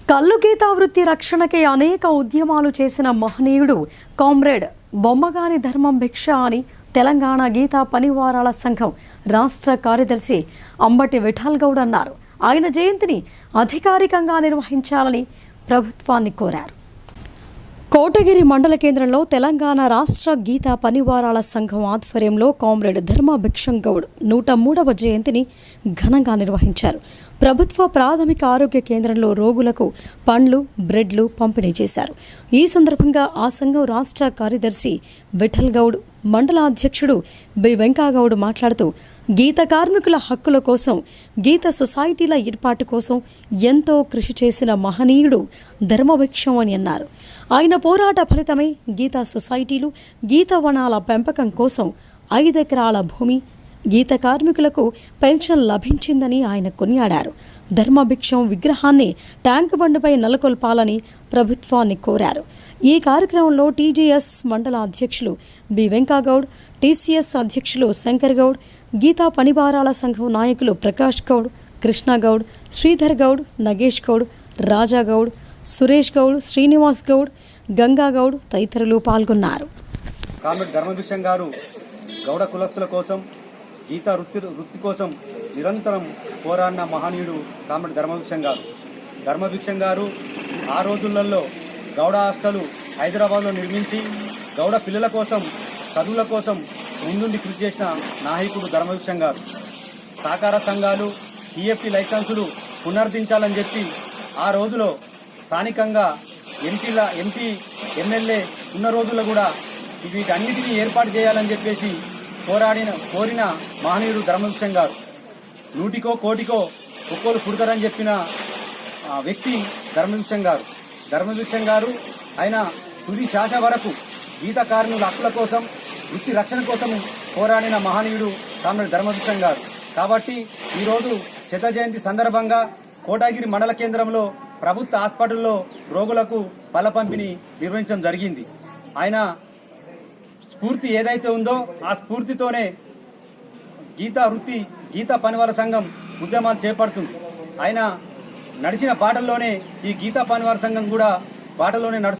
కల్లు గీతా వృత్తి రక్షణకి అనేక ఉద్యమాలు చేసిన మహనీయుడు కామ్రేడ్ బొమ్మగాని ధర్మం భిక్ష అని తెలంగాణ గీతా పనివారాల సంఘం రాష్ట్ర కార్యదర్శి అంబటి విఠల్ గౌడ్ అన్నారు. ఆయన జయంతిని అధికారికంగా నిర్వహించాలని ప్రభుత్వాన్ని కోరారు. కోటగిరి మండల కేంద్రంలో తెలంగాణ రాష్ట్ర గీతా పనివారాల సంఘం ఆధ్వర్యంలో కామ్రేడ్ ధర్మ భిక్షం గౌడ్ 103వ జయంతిని ఘనంగా నిర్వహించారు. ప్రభుత్వ ప్రాథమిక ఆరోగ్య కేంద్రంలో రోగులకు పండ్లు, బ్రెడ్లు పంపిణీ చేశారు. ఈ సందర్భంగా ఆ సంఘం రాష్ట్ర కార్యదర్శి విఠల్ గౌడ్, మండల అధ్యక్షుడు బి వెంకాగౌడ్ మాట్లాడుతూ గీత కార్మికుల హక్కుల కోసం, గీత సొసైటీల ఏర్పాటు కోసం ఎంతో కృషి చేసిన మహనీయుడు ధర్మభిక్షం అని అన్నారు. ఆయన పోరాట ఫలితమే గీతా సొసైటీలు, గీత వనాల పెంపకం కోసం 5 ఎకరాల భూమి, గీత కార్మికులకు పెన్షన్ లభించిందని ఆయన కొనియాడారు. ధర్మభిక్షం విగ్రహాన్ని ట్యాంక్ బండ్పై నెలకొల్పాలని ప్రభుత్వాన్ని కోరారు. ఈ కార్యక్రమంలో టీజేఎస్ మండల అధ్యక్షులు బి వెంకాగౌడ్, టీసీఎస్ అధ్యక్షులు శంకర్ గౌడ్, గీతా పనివారాల సంఘం నాయకులు ప్రకాష్ గౌడ్, కృష్ణగౌడ్, శ్రీధర్ గౌడ్, నగేష్ గౌడ్, రాజా గౌడ్, సురేష్ గౌడ్, శ్రీనివాస్ గౌడ్, గంగాగౌడ్ తదితరులు పాల్గొన్నారు. కామ్రేడ్ ధర్మభిక్షం గారు గౌడ కులస్తుల కోసం, గీతా వృత్తి కోసం నిరంతరం పోరాడిన మహనీయుడు కామ్రేడ్ ధర్మభిక్షం గారు. ధర్మభిక్షం గారు ఆ రోజులలో గౌడ హాస్టల్ హైదరాబాద్లో నిర్మించి గౌడ పిల్లల కోసం, చదువుల కోసం ముందుండి కృషి చేసిన నాయకుడు ధర్మభిక్షం గారు. సహకార సంఘాలు, టీఎఫ్టీ లైసెన్సులు పునరుద్ధరించాలని చెప్పి ఆ రోజులో స్థానికంగా ఎంపీ ఎమ్మెల్యే ఉన్న రోజుల్లో కూడా వీటన్నిటినీ ఏర్పాటు చేయాలని చెప్పేసి కోరిన మహనీయుడు ధర్మభిక్షం గారు. 100కో కోటికో ఒక్కోలు పుడతారని చెప్పిన వ్యక్తి ధర్మభిక్షం గారు. ధర్మభిక్షం గారు ఆయన తుది శ్వాస వరకు గీత కార్మికుల హక్కుల కోసం, వృత్తి రక్షణ కోసం పోరాడిన మహనీయుడు కామ్రేడ్ ధర్మభిక్షం గారు. కాబట్టి ఈరోజు శత జయంతి సందర్భంగా కోటగిరి మండల కేంద్రంలో ప్రభుత్వ హాస్పిటల్లో రోగులకు పళ్ళ పంపిణీ నిర్వహించడం జరిగింది. ఆయన స్ఫూర్తి ఏదైతే ఉందో ఆ స్ఫూర్తితోనే గీతా పనివార సంఘం ఉద్యమాలు చేపడుతుంది. ఆయన నడిచిన బాటల్లోనే ఈ గీతా పనివార సంఘం కూడా బాటలోనే